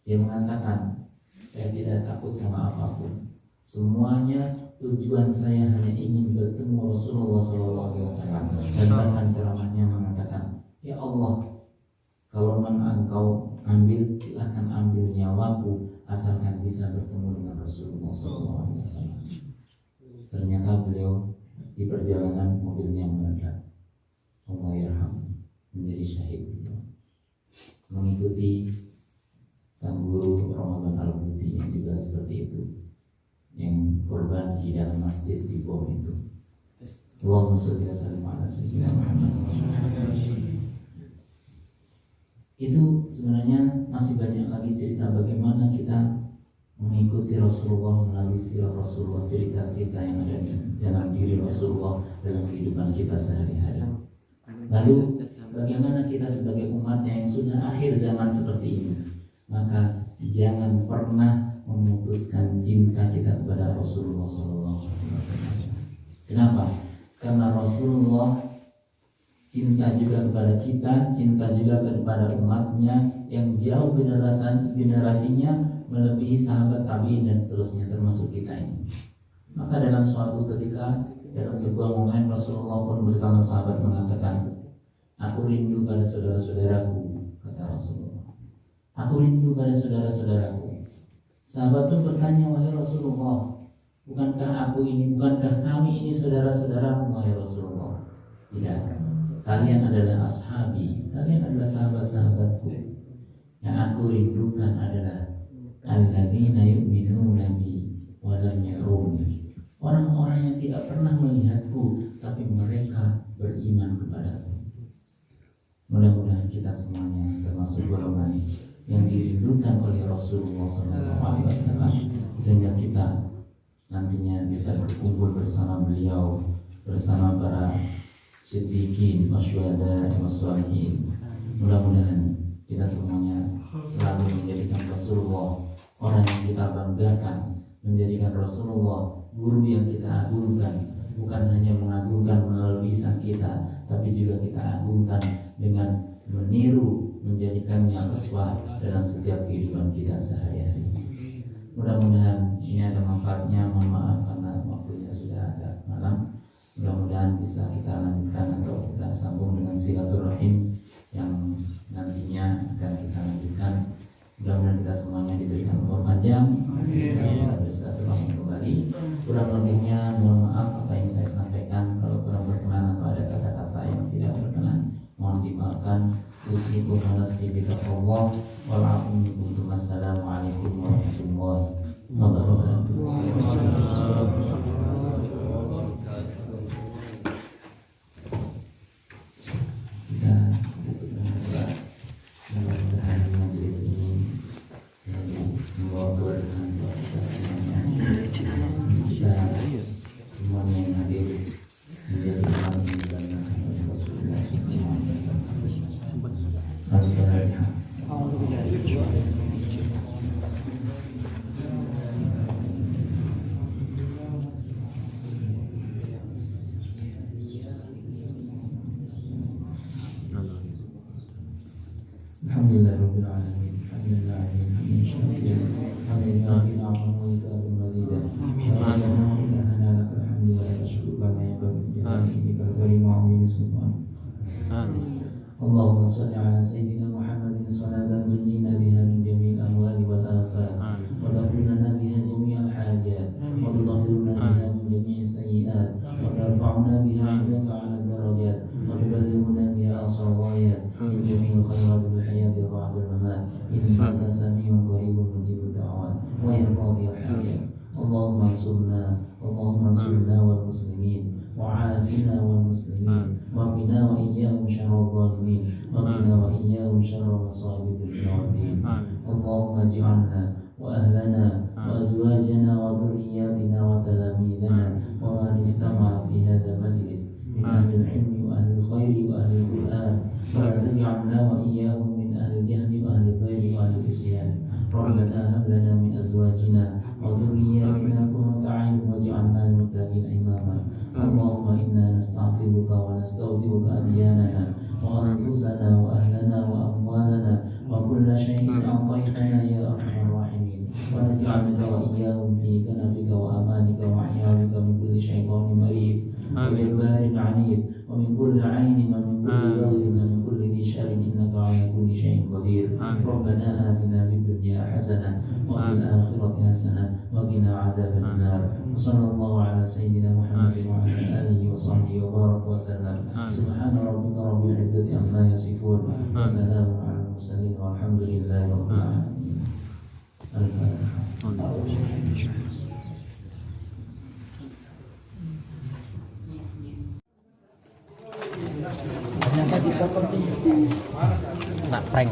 Dia mengatakan, saya tidak takut sama apapun. Semuanya tujuan saya hanya ingin bertemu Rasulullah SAW. Dan bahkan ceramahnya mengatakan, ya Allah, kalau engkau ambil, silahkan ambil nyawaku asalkan bisa bertemu dengan Rasulullah SAW. Ternyata beliau di perjalanan mobilnya meledak. Allah yarham, menjadi syahid beliau. Mengikuti sang guru Ramadan Al-Buti yang juga seperti itu, yang korban di dalam masjid di bom itu. Allahumma sholli ala sayyidina Muhammad. Itu sebenarnya masih banyak lagi cerita bagaimana kita mengikuti Rasulullah melalui sirah Rasulullah, cerita-cerita yang ada di dalam diri Rasulullah dalam kehidupan kita sehari-hari. Lalu bagaimana kita sebagai umatnya yang sudah akhir zaman seperti ini, maka jangan pernah memutuskan cinta kita kepada Rasulullah SAW. Kenapa? Karena Rasulullah cinta juga kepada kita, cinta juga kepada umatnya yang jauh generasinya melebihi sahabat tabi'in dan seterusnya, termasuk kita ini. Maka dalam suatu ketika, dalam sebuah momen, Rasulullah pun bersama sahabat mengatakan, aku rindu pada saudara-saudaraku, kata Rasulullah. Aku rindu pada saudara-saudaraku. Sahabat pun bertanya, wahai Rasulullah, bukankah kami ini saudara-saudaramu, wahai Rasulullah? Tidak. Kalian adalah ashabi, kalian adalah sahabat-sahabatku. Yang aku rindukan adalah alladzina yu'minuna bi wa lam yaruni. Orang-orang yang tidak pernah melihatku tapi mereka beriman kepadaku. Mudah-mudahan kita semuanya termasuk golongan yang dirindukan oleh Rasulullah SAW, sehingga kita nantinya bisa berkumpul bersama beliau, bersama para siddiqin, wasyuhada, wassalihin. Mudah-mudahan kita semuanya selalu menjadikan Rasulullah orang yang kita banggakan, menjadikan Rasulullah guru yang kita agungkan, bukan hanya mengagungkan melalui lisan kita, tapi juga kita agungkan dengan meniru, menjadikannya uswah dalam setiap kehidupan kita sehari-hari. Mudah-mudahan ini ada manfaatnya. Mohon maaf karena waktunya sudah agak malam. Mudah-mudahan bisa kita lanjutkan atau kita sambung dengan silaturahim yang nantinya akan kita lanjutkan. Mudah-mudahan kita semuanya diberikan umur panjang, kita bisa bersilaturahmi kembali. Kurang lebihnya mohon maaf apa yang saya sampaikan. Kalau kurang berkenan atau ada kata-kata yang tidak berkenan, mohon dimaafkan. Usikum wa nafsi bitaqwallah wal 'afwu minkum. Wassalamualaikum warahmatullahi wabarakatuh. Allahumma sholli ala sayyidina Muhammadin salatan tunjina biha min jami'il ahwali wal afat wa taqina biha jami'al hajat wa ونسألك أدياننا وأنفسنا وأهلنا وأموالنا وكل شيء أعطيتنا يا أرحم الراحمين ونجعلك وإياهم في كنفك وأمانك وحياك من كل شيطان مريب وجبار عنيد ومن كل عين ومن كل بغي ومن كل ذي شر إنك على كل شيء قدير ربنا آتنا في الدنيا حسنة وفي الآخرة حسنة وقنا عذاب النار صلى الله على سيدنا محمد وعلى آله وصحبه وبارك وسلم سبحان ربك رب العزة عما يصفون وسلام على المرسلين والحمد لله رب العالمين. الفاتحة. Nak prank.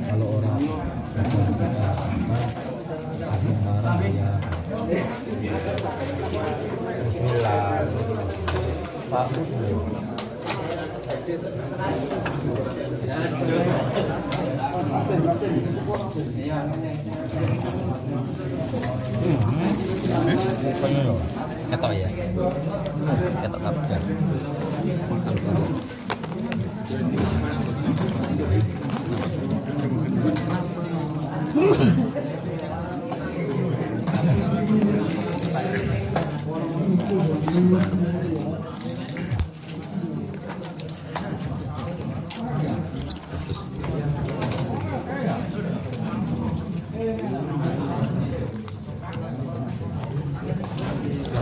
Kalau orang ada marah ya Bismillah Pak ketok ya ketok kapten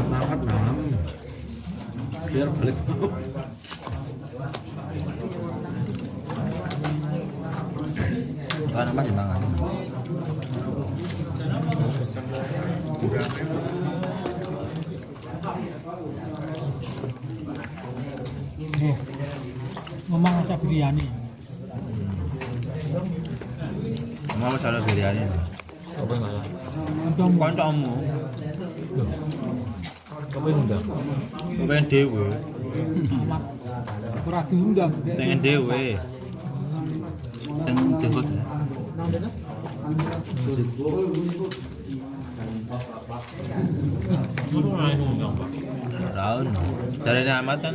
Makan malam biar balik kan apa jenengan ngomong rasa biryani. mau salah biryani apa malah Untung kancamu apa undang pengen dhewe amat ora diundang. pengen dhewe sing jemput Raun, caranya amat kan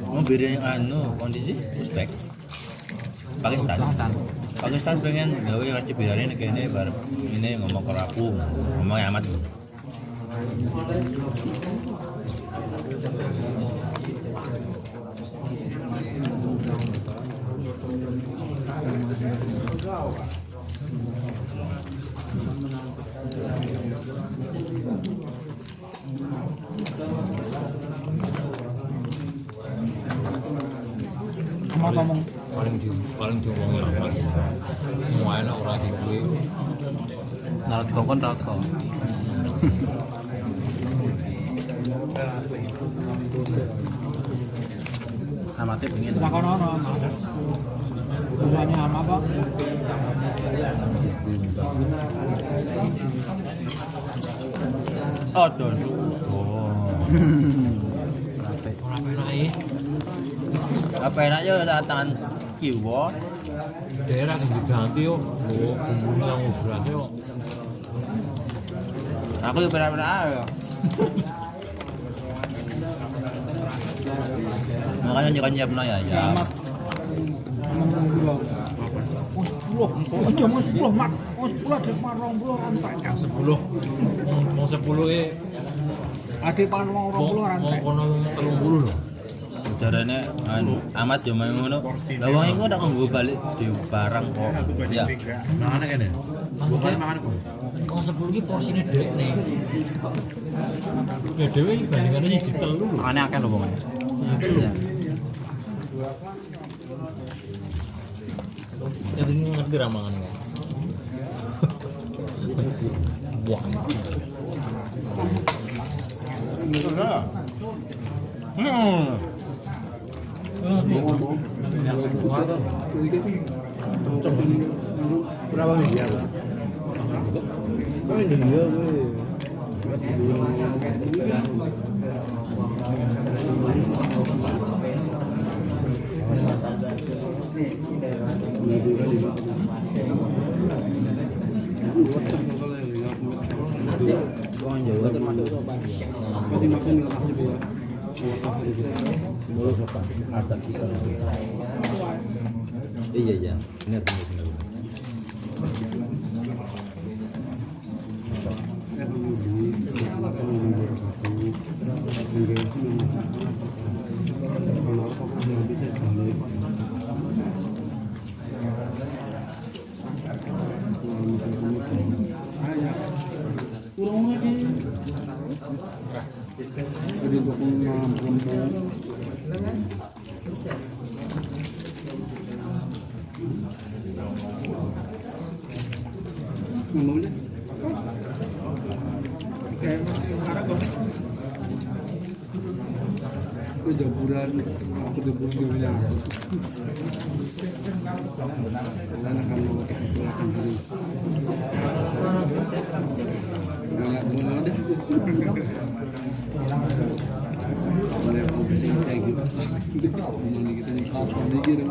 mau beda yang kondisi Uzbek Pakistan pengen gawe wajib biarin kayak ini bar ini ngomong ke aku ngomong amat Ngomong paling diomongin amat mau enak orang di gue narat kongkon narat kong amatnya pengen takon ono. Usahanya amat kok. Odon apa enaknya tangan kiwa daerah yang diganti yo bumbunya yang berat yo aku juga pernah ya makanya jangan nyiap ya ya Aja mau 10 mak, mau 10 ada pan 20 rantai. yang 10 mau 10 Ada pan 20 rantai. mau 30 loh caranya amat yo main ngono lah wong iku tak nggo balik di barang kok ya Mangan kene. Bukan mangan kok. kalau 10 ini porsinya dek nih ya dewe ini bandingannya jadi telu loh makanya akeh lho wong ya jadi ngerti ramangan ini wah Berapa media? Oh ini dia Iya iya, benar benar. Ngomongnya jaburan aku debunya karena kamu akan hari nggak boleh ada boleh aku kayak gitu ini kita nih kapan dikira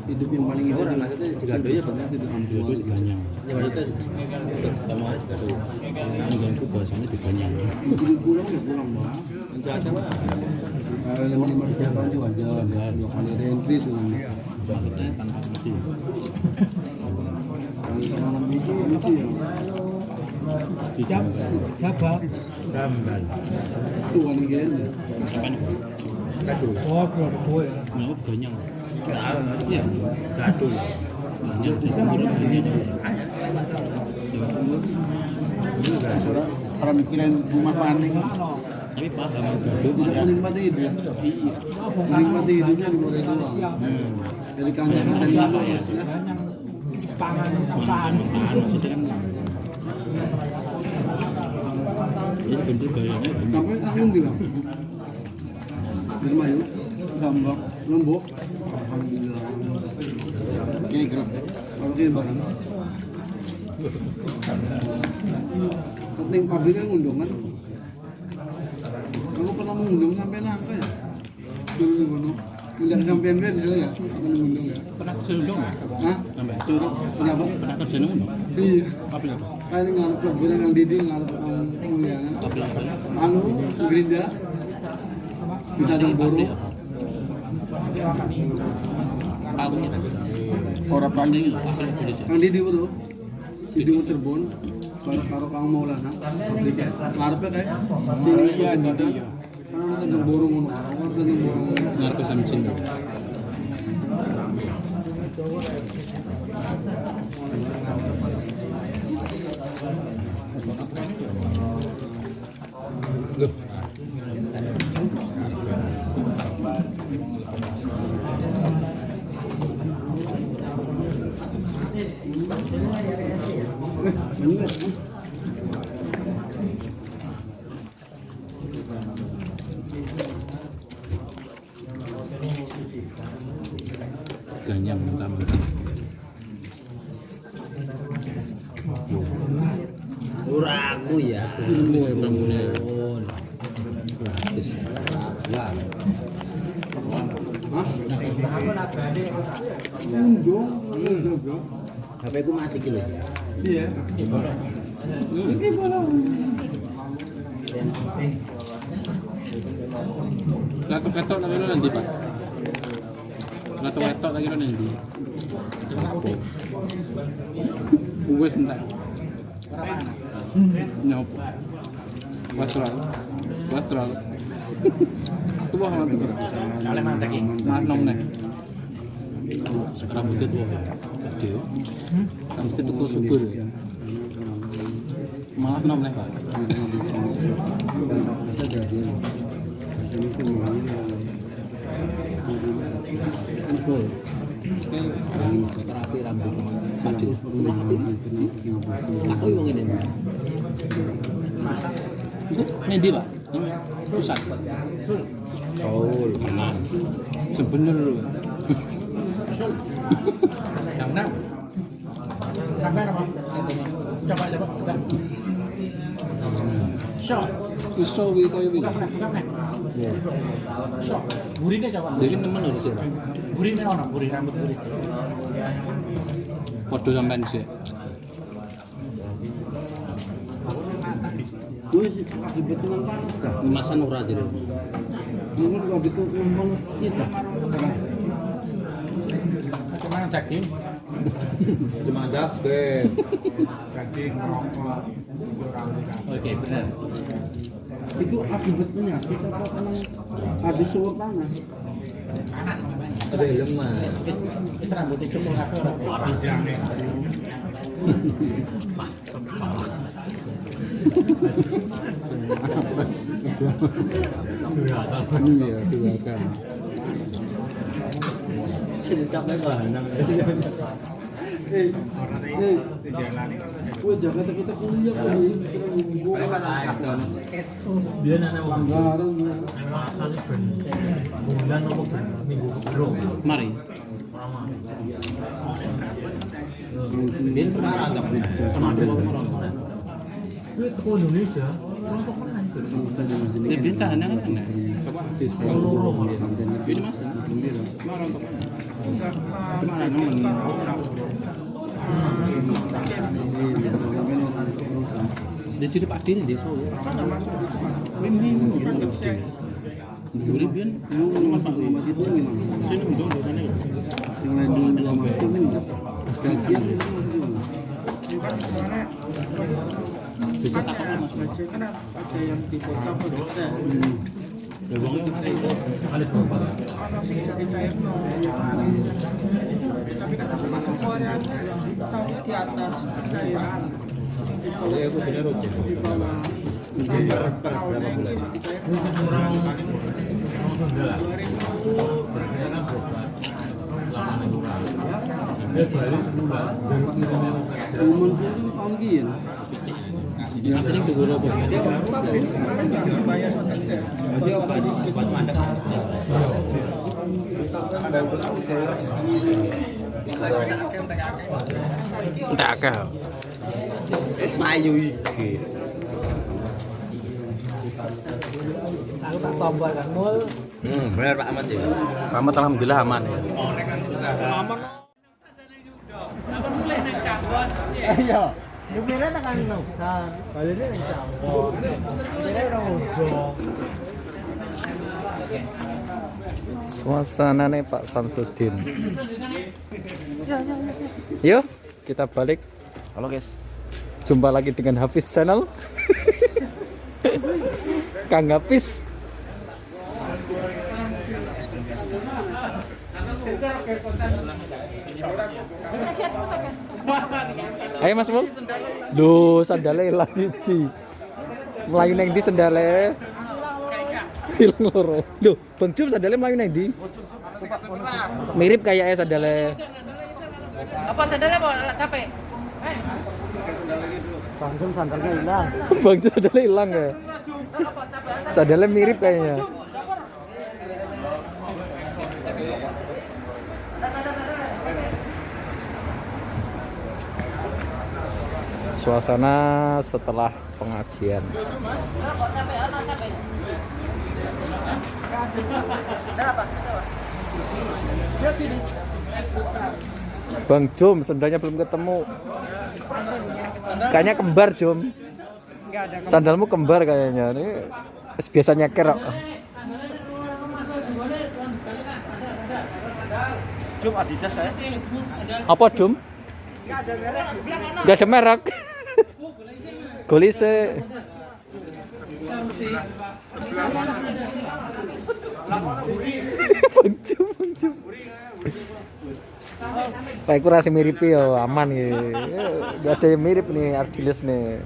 hidup yang paling itu anak itu juga doya banget itu ambil diganyang ya maksudnya sama itu kan itu bahasanya diganyang pulang ya pulang mah mencari mah 5 tahun juga ada 2 kali reentry dengan maksudnya tanpa mesti kalau itu ya siapa Ramban. tuh kan gini oh gue Ganyang. Iya, gaduh. Dia orang mikirin rumah panik tapi paham tidak menikmati hidup menikmati hidupnya di mulai doang dari kantor-kantor yang ya pangan usahaan maksudnya kan ini bentuk gayanya sampai angin bilang di rumah yuk gambang lembok alhamdulillah ini gerak kalau ini barang penting pabriknya ngundung kan kamu pernah mengundung sampai nangka ya dulu tidak sampai bed ya akan mengundung ya pernah kesundung hah? sampai turun kenapa? pernah kesundung iya tapi apa? kayak ini ngalap pelaburan yang didi ngalap mulia tapi apa? anu gerinda bisa jemburu aku kita orang panjang itu yang didi bro didi mau terbun karo kang Maulana ngarepnya kayak sini sih ada karena ada jemburu ngono ada jemburu ngarep samcin diganyang mentah-mentah. Ora aku ya. Ilmu ya bangunnya. Gratis. Wah. HP ku mati ki lho. Iya. Iki bolong. Lato-ketok tak kira nanti, Pak. Lato-ketok tak kira nanti. Wes entar. Nyopo. Wastrol. Tuh apa tuh? Kale mantek iki. Nom nih. Rambutnya tuh gede. Rambutnya tuh subur. Malah nom nih, Pak. Betul. Terapi rambut. Padu. Aku yang ini. Ini Pak. Ini pusat. Oh, tenang. Sebenernya. Yang enam. Sampai apa? Coba. Shot. Susah gitu ya. Buka. Shot. Burine coba. Jadi temen harus ya. Burine ono, buri rambut buri. Podo sampean sih. Wis akibat nang panas ta. Masan ora jadi. Mungkin kalau gitu panas kita. Cuman daging. Cuma das deh. Daging rokok. Oke, benar. Itu akibat penyakit apa karena habis suhu panas. Panas makanya. Ada lemas. Wis rambutnya cukup kabeh ora bijane. Iya, dibakar. Capek lanang. Kowe Jakarta kita kuliah kok iki. Biar anak wong Bareng. masane ben bulan apa ben minggu kebelum. Mari. Bin parah anggap Sama ada orang. Kuwi teko Indonesia, orang teko nang itu. Ini bencana kan enak. Coba sis. Loro malah. Ini Mas. Marah untuk. Cuma ada nemen. Dia jadi Pak Din di Solo. Dulu biar cuma Pak Muhammad itu gimana? Sini dong di sana. Yang lain dulu belum masuk kan enggak. Gajian Dicetak apa Mas? kan ada yang di kota Podesta. Ya wong itu Ada berapa? Tapi kata sama tokonya tahu di atas cairan. ya aku bener oke. Di bawah. Tahunnya ini dicairkan. Orang Sunda. 2000 Kan berobat. Lama ning kurang. Dia balik sebulan dari kirimnya. umur kan panggi ya. Yang sering digoreng apa? Jadi apa di buat mandek. Tak akeh. Payu iki. Aku tak tombol kan mul. Benar Pak Ahmad ya. Selamat alhamdulillah aman ya. Iya. Dupire tekan nuksan. Balene ning campur. Dupire ora ngobong. Suasananya Pak Samsudin. Yuk, kita balik. Halo guys. Jumpa lagi dengan Hafiz Channel. Kang Hafiz. Ayo Mas Mul. Duh, sandalnya hilang siji. Melayu neng di sandalnya. Hilang loro. Duh, Bang Jum sandalnya melayu neng di. Mirip kayaknya sandalnya. Apa sandalnya apa? Capek? Bang Jum sandalnya hilang. Bang Jum sandalnya hilang ya. Sandalnya mirip kayaknya. suasana setelah pengajian. Bang Jom, sendalnya belum ketemu. Kayaknya kembar Jom. Sandalmu kembar kayaknya. Ini biasa nyeker kok. Jom Adidas saya. Apa Jom? Gak ada merek. Golise. Bang Jom. Kayak kurasi mirip ya, aman ya. Gak ada yang mirip nih Ardiles nih.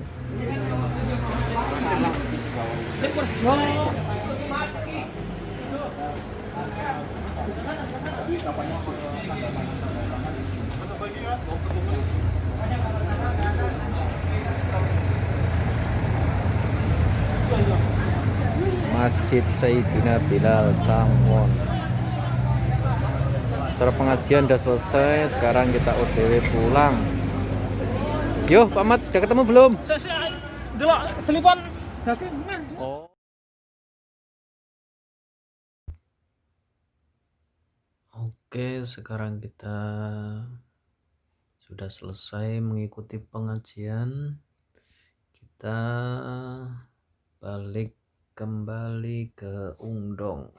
Masjid Sayyidina Bilal Tangwon. Acara pengajian udah selesai, sekarang kita OTW pulang. Yo, Pak Mat, udah ketemu belum? Delok selipon. Oh. Oke, sekarang kita sudah selesai mengikuti pengajian. Kita balik kembali ke Ungdong,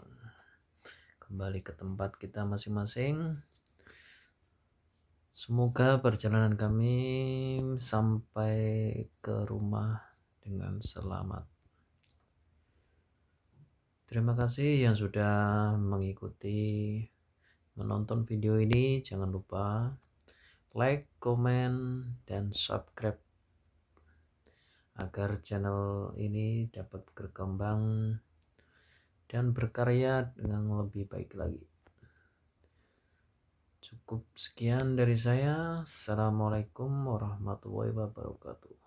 kembali ke tempat kita masing-masing. Semoga perjalanan kami sampai ke rumah dengan selamat. Terima kasih yang sudah mengikuti menonton video ini. Jangan lupa like, komen, dan subscribe agar channel ini dapat berkembang dan berkarya dengan lebih baik lagi. Cukup sekian dari saya. Assalamualaikum warahmatullahi wabarakatuh.